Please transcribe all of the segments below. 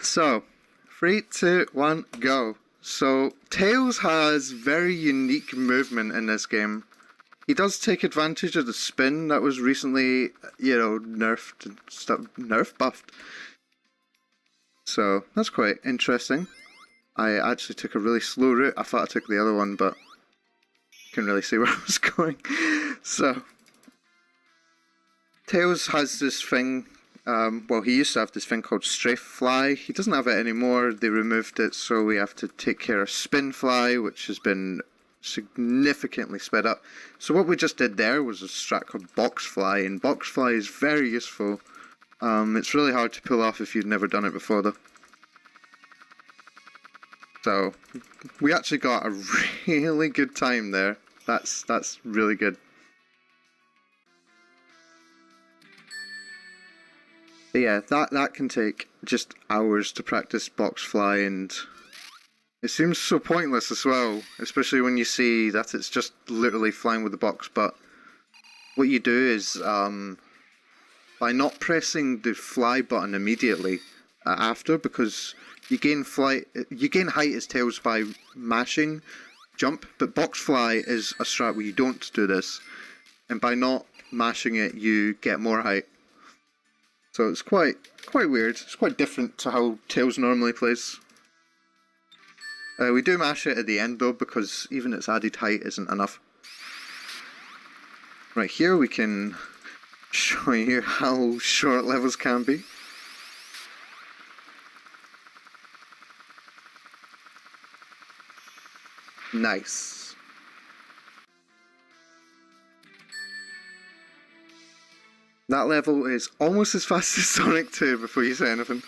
So, 3, 2, 1, go. So, Tails has very unique movement in this game. He does take advantage of the spin that was recently, nerfed and stuff, buffed. So, that's quite interesting. I actually took a really slow route. I thought I took the other one, but couldn't really see where I was going. So, Tails has this thing. He used to have this thing called Strafe Fly. He doesn't have it anymore. They removed it, so we have to take care of Spin Fly, which has been significantly sped up. So what we just did there was a strat called Box Fly, and Box Fly is very useful. It's really hard to pull off if you've never done it before, though. So we actually got a really good time there. That's really good. But yeah, that can take just hours to practice Box Fly, and it seems so pointless as well, especially when you see that it's just literally flying with the box. But what you do is, by not pressing the fly button immediately after, because you gain height as Tails by mashing jump, but Box Fly is a strat where you don't do this, and by not mashing it, you get more height. So it's quite weird. It's quite different to how Tails normally plays. We do mash it at the end though, because even its added height isn't enough. Right, here we can show you how short levels can be. Nice. That level is almost as fast as Sonic 2 before you say anything.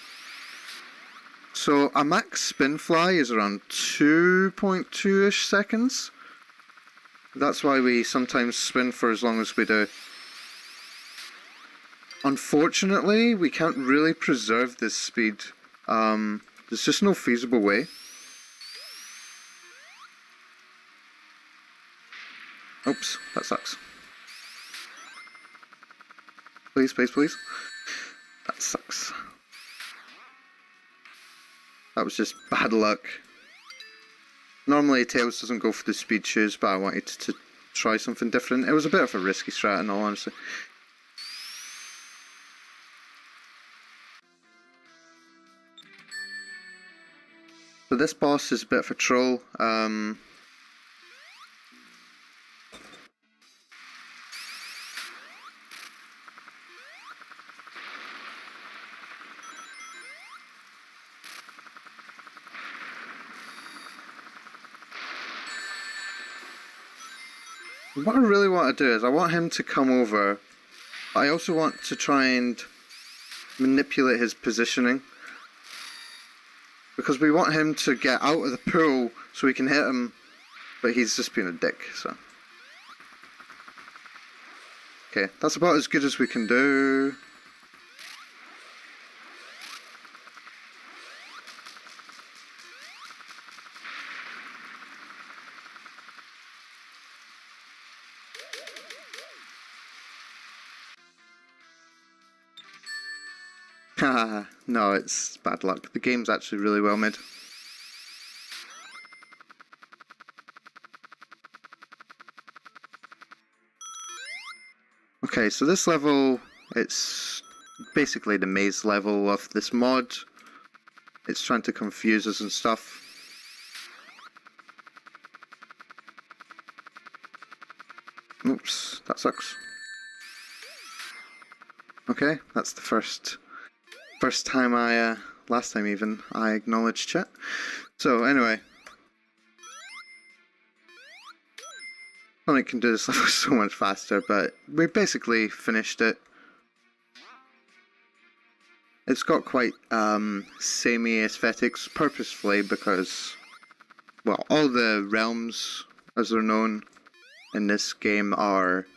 So a max spin fly is around 2.2-ish seconds. That's why we sometimes spin for as long as we do. Unfortunately, we can't really preserve this speed. There's just no feasible way. Oops, that sucks. Please, please, please. That sucks. That was just bad luck. Normally Tails doesn't go for the speed shoes, but I wanted to try something different. It was a bit of a risky strat in all honesty. So this boss is a bit of a troll. What I really want to do is I want him to come over. I also want to try and manipulate his positioning, because we want him to get out of the pool so we can hit him, but he's just being a dick, so. Okay, that's about as good as we can do. Haha, no, it's bad luck. The game's actually really well made. Okay, so this level, it's basically the maze level of this mod. It's trying to confuse us and stuff. Oops, that sucks. Okay, that's the first time last time even, I acknowledged chat. So anyway, Sonic can do this level so much faster, but we basically finished it. It's got quite samey aesthetics purposefully because, well, all the realms, as they're known in this game, are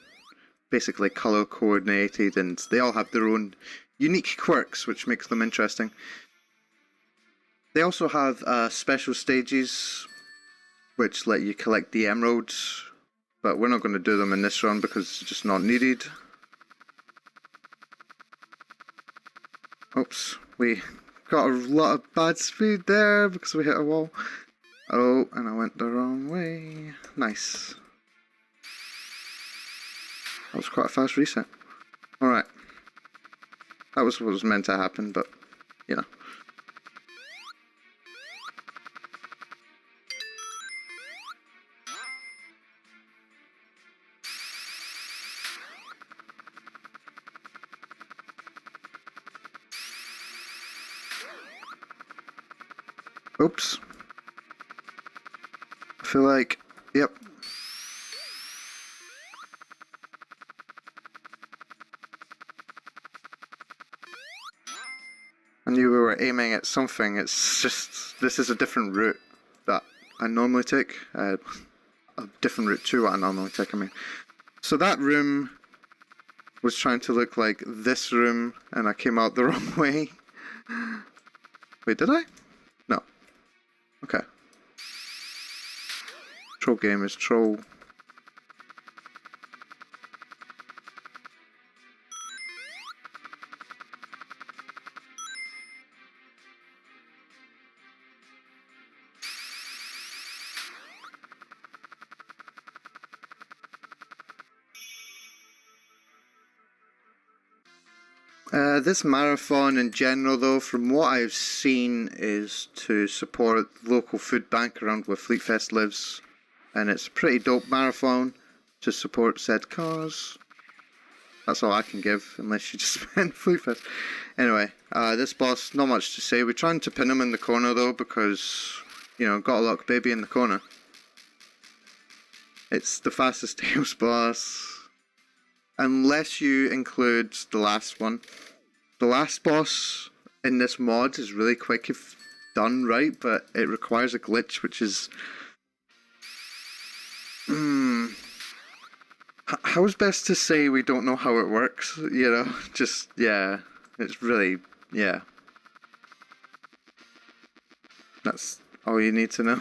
basically color coordinated, and they all have their own unique quirks, which makes them interesting. They also have special stages, which let you collect the emeralds, but we're not going to do them in this run because it's just not needed. Oops, we got a lot of bad speed there because we hit a wall. Oh, and I went the wrong way. Nice. That was quite a fast reset. Alright. That was what was meant to happen, but, you know. Oops. I feel like, yep. I knew we were aiming at something. It's just, this is a different route that I normally take. A different route to what I normally take, I mean. So that room was trying to look like this room, and I came out the wrong way. Wait, did I? No. Okay. Troll game is troll. This marathon in general, though, from what I've seen, is to support the local food bank around where Fleetfest lives, and it's a pretty dope marathon to support said cause. That's all I can give, unless you just spend Fleetfest. Anyway, this boss, not much to say. We're trying to pin him in the corner, though, because, you know, got a luck baby in the corner. It's the fastest Tails boss, unless you include the last one. The last boss in this mod is really quick if done right, but it requires a glitch, which is... How's best to say we don't know how it works, you know? Just, yeah, it's really, yeah. That's all you need to know.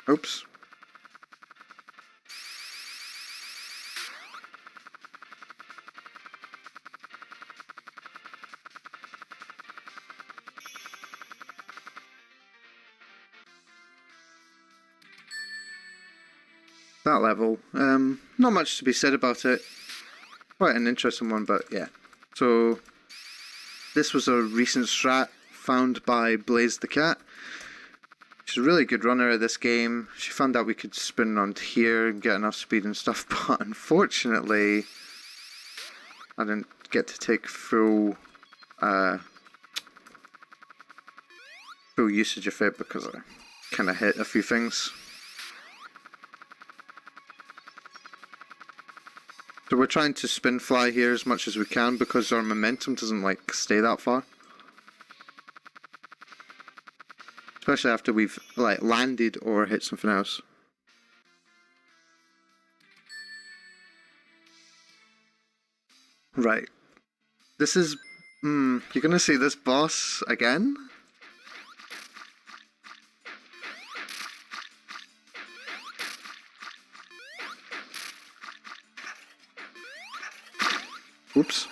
Oops. That level, not much to be said about it. Quite an interesting one, but yeah. So, this was a recent strat found by Blaze the Cat. She's a really good runner at this game. She found out we could spin around here and get enough speed and stuff, but unfortunately, I didn't get to take full usage of it because I kind of hit a few things. So we're trying to spin fly here as much as we can because our momentum doesn't like stay that far. Especially after we've like landed or hit something else. Right. This is you're gonna see this boss again? Oops.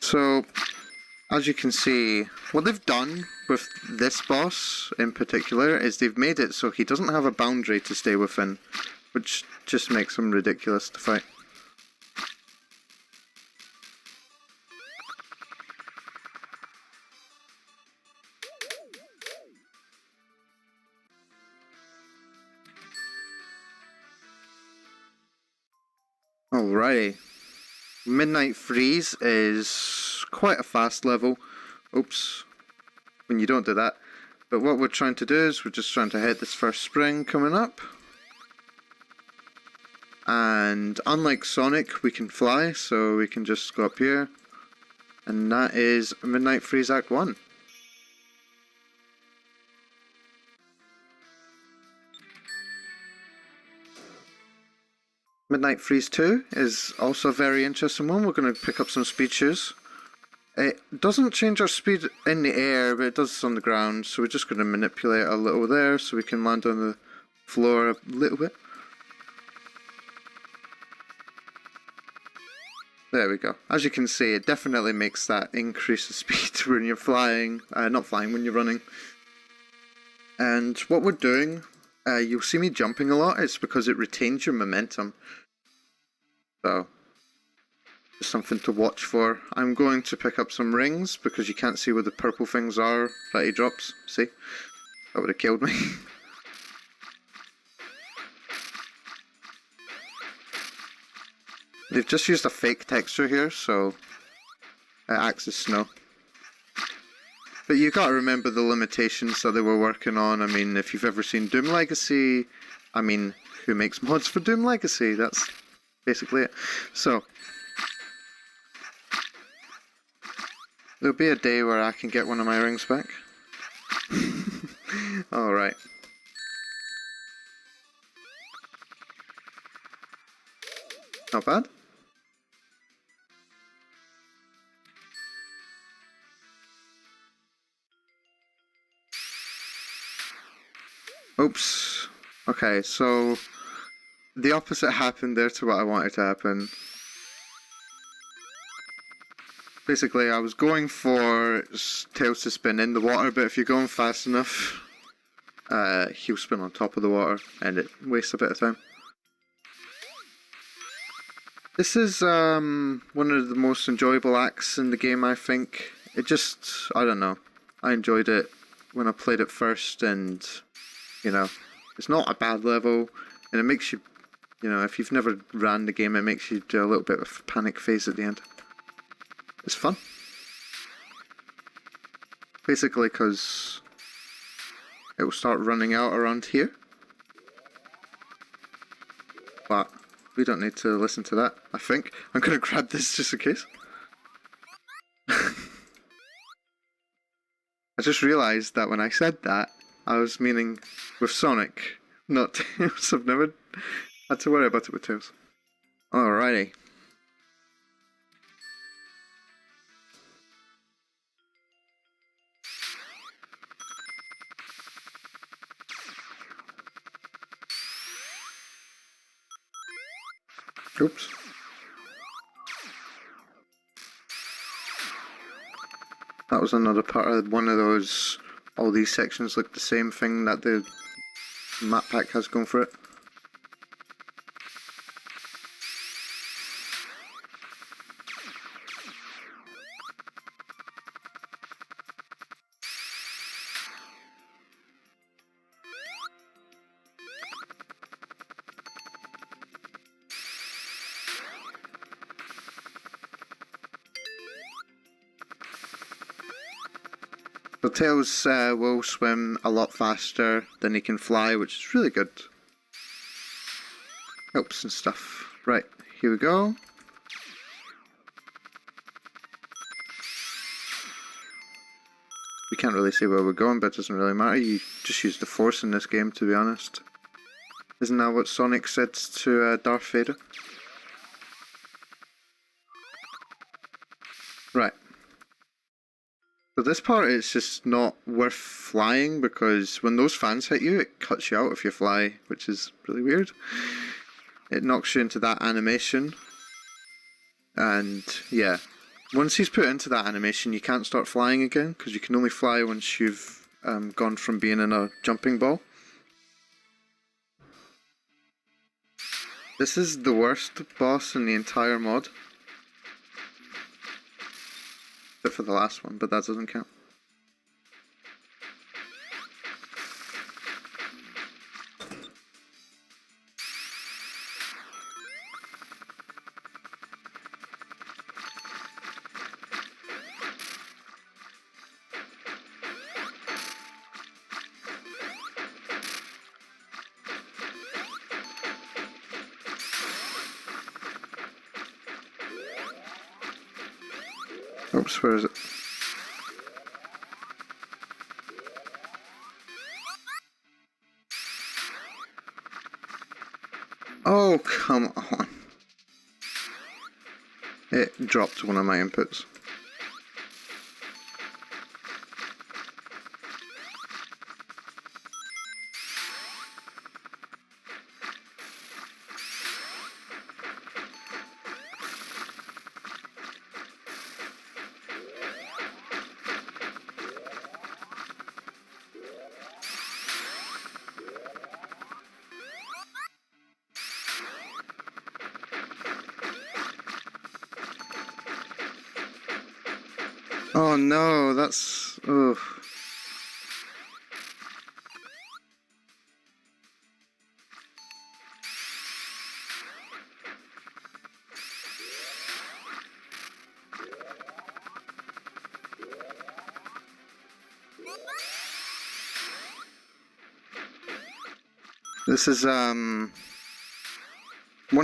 So, as you can see, what they've done with this boss in particular is they've made it so he doesn't have a boundary to stay within, which just makes him ridiculous to fight. Alrighty. Midnight Freeze is quite a fast level. Oops. When you don't do that. But what we're trying to do is we're just trying to hit this first spring coming up. And unlike Sonic, we can fly, so we can just go up here. And that is Midnight Freeze Act 1. Midnight Freeze 2 is also a very interesting one. We're going to pick up some speed shoes. It doesn't change our speed in the air, but it does on the ground, so we're just going to manipulate it a little there so we can land on the floor a little bit. There we go. As you can see, it definitely makes that increase of speed when you're flying, not flying, when you're running. And what we're doing, you'll see me jumping a lot, it's because it retains your momentum. So, just something to watch for. I'm going to pick up some rings, because you can't see where the purple things are that he drops. See? That would have killed me. They've just used a fake texture here, so it acts as snow. But you gotta remember the limitations that they were working on. I mean, if you've ever seen Doom Legacy, I mean, who makes mods for Doom Legacy? That's basically it. So, there'll be a day where I can get one of my rings back. Alright. Not bad. Oops. Okay, so the opposite happened there to what I wanted to happen. Basically, I was going for Tails to spin in the water, but if you're going fast enough, he'll spin on top of the water, and it wastes a bit of time. This is one of the most enjoyable acts in the game, I think. It just, I don't know, I enjoyed it when I played it first, and you know, it's not a bad level, and it makes you, you know, if you've never ran the game, it makes you do a little bit of a panic phase at the end. It's fun. Basically because it will start running out around here. But we don't need to listen to that, I think. I'm going to grab this just in case. I just realised that when I said that, I was meaning with Sonic, not Tails. I've never had to worry about it with Tails. Alrighty. Oops. That was another part of one of those, all these sections look the same thing that the map pack has going for it. So Tails will swim a lot faster than he can fly, which is really good. Helps and stuff. Right, here we go. We can't really see where we're going, but it doesn't really matter. You just use the Force in this game, to be honest. Isn't that what Sonic said to Darth Vader? Right. So this part is just not worth flying, because when those fans hit you, it cuts you out if you fly, which is really weird. It knocks you into that animation. And yeah, once he's put into that animation, you can't start flying again, because you can only fly once you've gone from being in a jumping ball. This is the worst boss in the entire mod. Except for the last one, but that doesn't count. Oops, where is it? Oh, come on. It dropped one of my inputs. Oh no, that's... ugh. This is one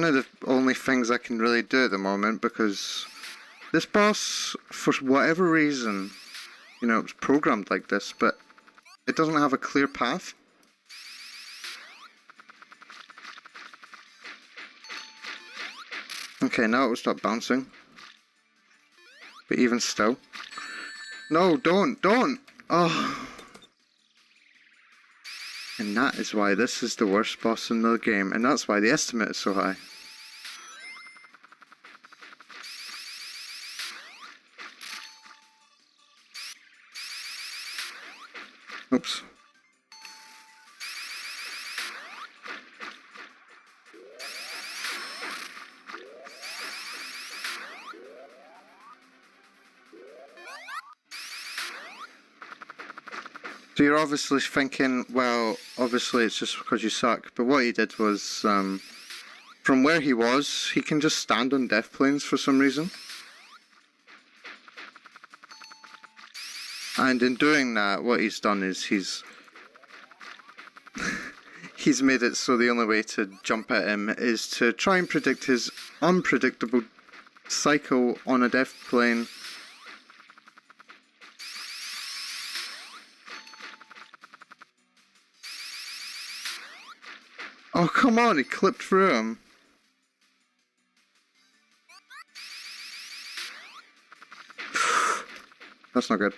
of the only things I can really do at the moment, because this boss, for whatever reason, you know, it's programmed like this, but it doesn't have a clear path. Okay, now it will stop bouncing. But even still. No, don't! Oh! And that is why this is the worst boss in the game, and that's why the estimate is so high. Oops. So you're obviously thinking, well, obviously it's just because you suck, but what he did was, from where he was, he can just stand on death planes for some reason. And in doing that, what he's done is he's made it so the only way to jump at him is to try and predict his unpredictable cycle on a death plane. Oh, come on, he clipped through him. That's not good.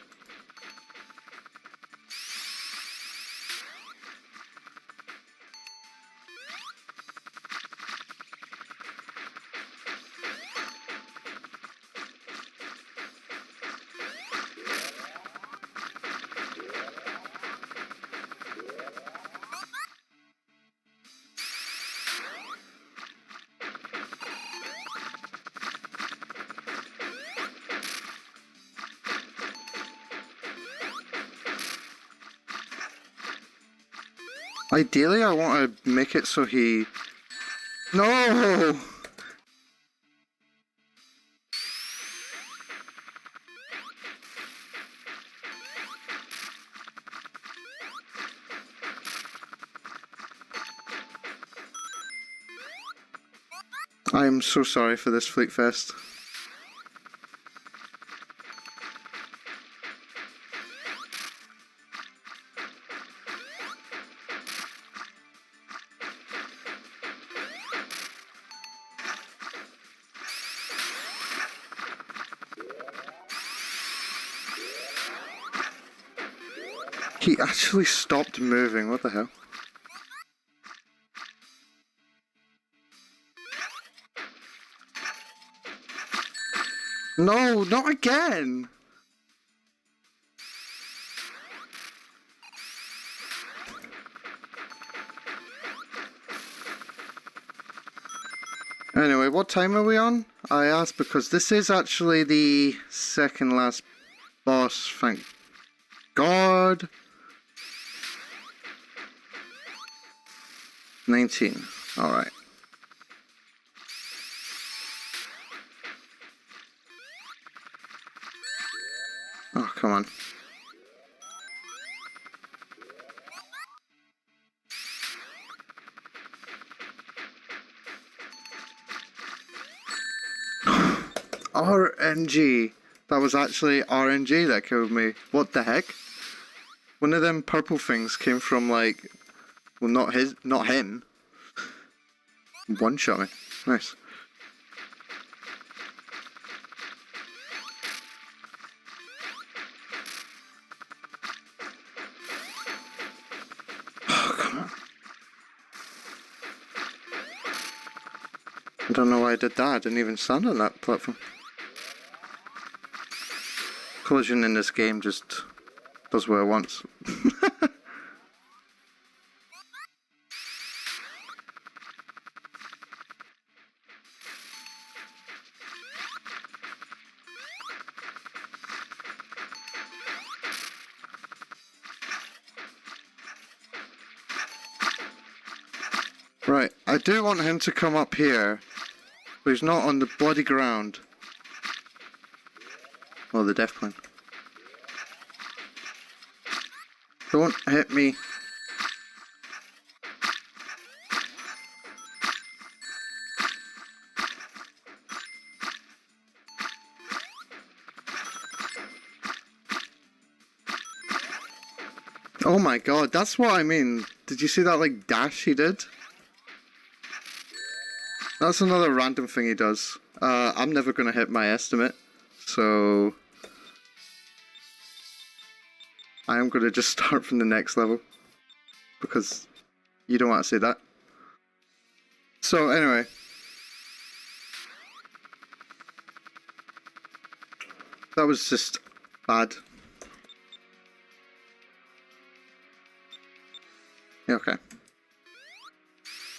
Ideally, I want to make it so he... No! I am so sorry for this Fleet Fest. He actually stopped moving, what the hell? No, not again! Anyway, what time are we on? I asked because this is actually the second last boss, thank God. 19. Alright. Oh, come on. RNG. That was actually RNG that killed me. What the heck? One of them purple things came from like... Well, not him. One shot me. Nice. don't know why I did that. I didn't even stand on that platform. Collision in this game just does what it wants. Right, I do want him to come up here, but he's not on the bloody ground. Well, the death plane. Don't hit me. Oh my god, that's what I mean. Did you see that like dash he did? That's another random thing he does. I'm never going to hit my estimate, so I am going to just start from the next level, because you don't want to see that. So anyway, that was just bad. Yeah, okay.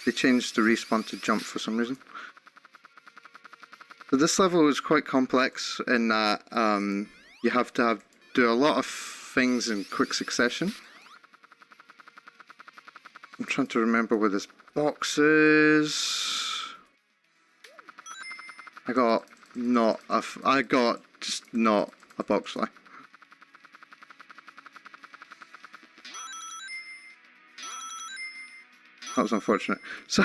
They changed the respawn to jump for some reason. So this level is quite complex in that you have to do a lot of things in quick succession. I'm trying to remember where this box is. I got just not a box fly. That was unfortunate. So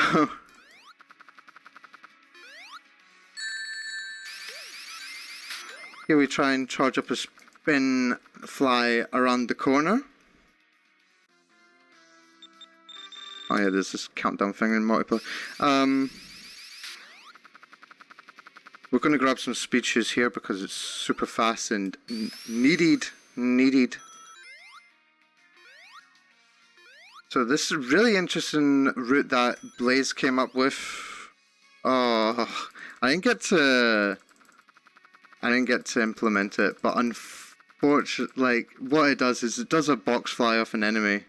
here we try and charge up a spin fly around the corner. Oh yeah, there's this countdown thing in multiplayer. We're going to grab some speed shoes here because it's super fast and needed. So this is a really interesting route that Blaze came up with. Oh, I didn't get to implement it, but unfortunately, like, what it does is it does a box fly off an enemy.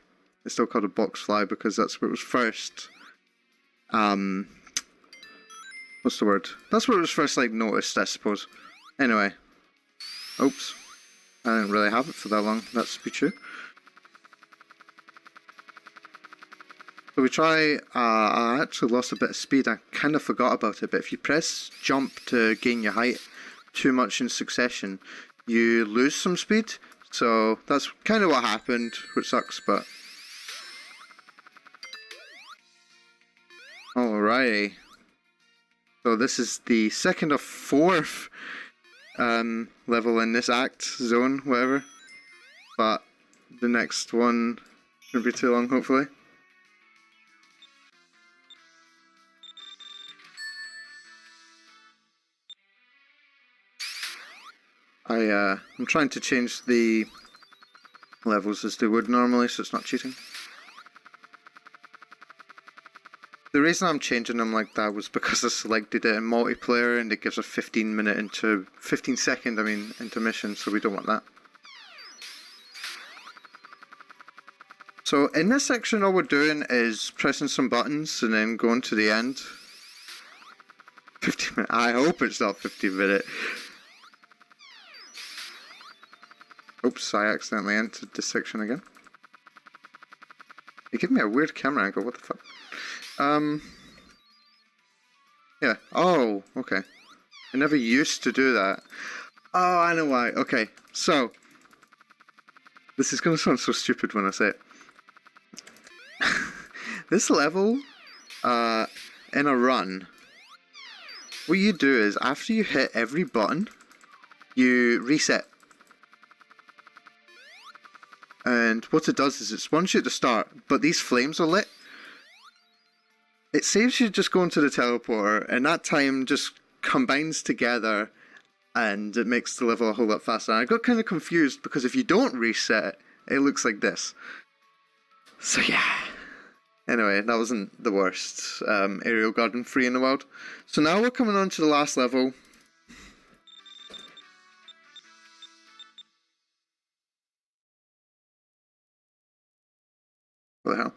It's still called a box fly because that's where it was first. What's the word? That's where it was first, like, noticed, I suppose. Anyway. Oops. I didn't really have it for that long. That's be true. So we try, I actually lost a bit of speed, I kind of forgot about it, but if you press jump to gain your height too much in succession, you lose some speed, so that's kind of what happened, which sucks, but... Alrighty. So this is the second or fourth level in this act, zone, whatever, but the next one shouldn't be too long, hopefully. I'm trying to change the levels as they would normally, so it's not cheating. The reason I'm changing them like that was because I selected it in multiplayer and it gives a 15 second intermission, so we don't want that. So in this section all we're doing is pressing some buttons and then going to the end. 15 minute, I hope it's not 15 minute. Oops, I accidentally entered this section again. You give me a weird camera angle, what the fuck? Yeah, oh, okay. I never used to do that. Oh, I know why. Okay, so this is gonna sound so stupid when I say it. This level, in a run, what you do is after you hit every button, you reset. And what it does is it spawns you at the start, but these flames are lit. It saves you just going to the teleporter, and that time just combines together, and it makes the level a whole lot faster. And I got kind of confused, because if you don't reset, it looks like this. So yeah. Anyway, that wasn't the worst aerial garden free in the world. So now we're coming on to the last level. What the hell?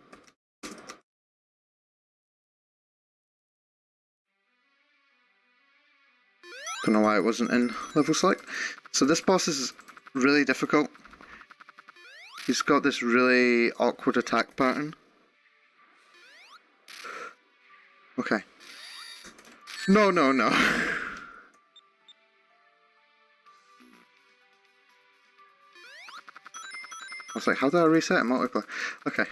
Don't know why it wasn't in level select. So this boss is really difficult. He's got this really awkward attack pattern. Okay. No, no, no. I was like, how do I reset in multiplayer? Okay.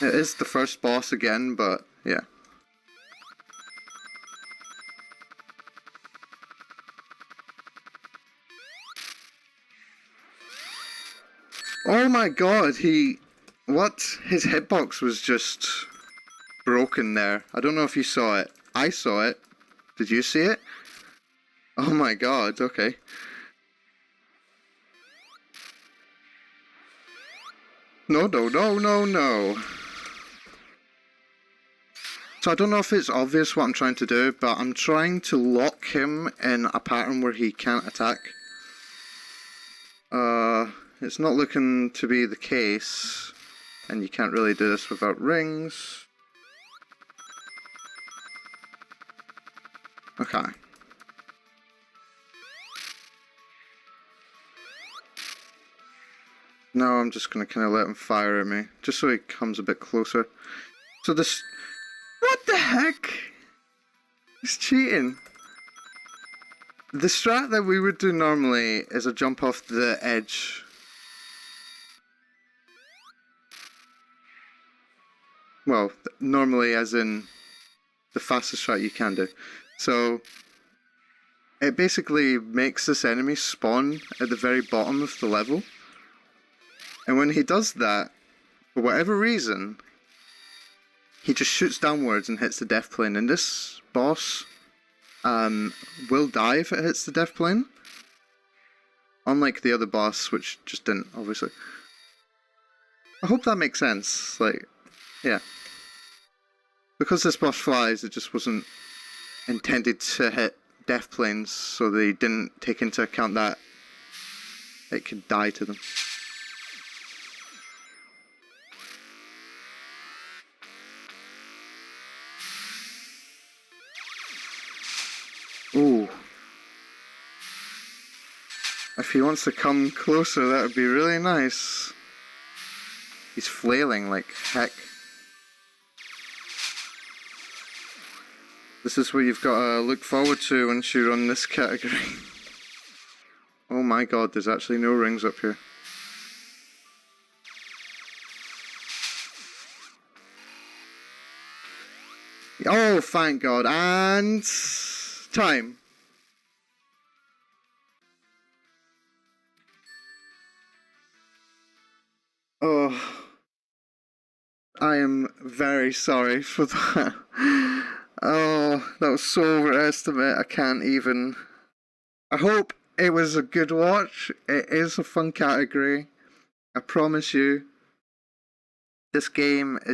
It is the first boss again, but yeah. Oh my god, what? His hitbox was just broken there. I don't know if you saw it. I saw it. Did you see it? Oh my god, okay. No, no, no, no, no. So I don't know if it's obvious what I'm trying to do, but I'm trying to lock him in a pattern where he can't attack. It's not looking to be the case, and you can't really do this without rings. Okay. Now I'm just gonna kind of let him fire at me, just so he comes a bit closer. So this... What the heck? He's cheating. The strat that we would do normally is a jump off the edge. Well, normally as in the fastest strat you can do. So it basically makes this enemy spawn at the very bottom of the level. And when he does that, for whatever reason, he just shoots downwards and hits the death plane. And this boss will die if it hits the death plane. Unlike the other boss, which just didn't, obviously. I hope that makes sense. Like, yeah. Because this boss flies, it just wasn't intended to hit death planes, so they didn't take into account that it could die to them. Ooh. If he wants to come closer, that would be really nice. He's flailing like heck. This is what you've got to look forward to once you run this category. Oh my god, there's actually no rings up here. Oh, thank god, and... time. Oh, I am very sorry for that. Oh, that was so overestimate. I can't even. I hope it was a good watch. It is a fun category. I promise you. This game is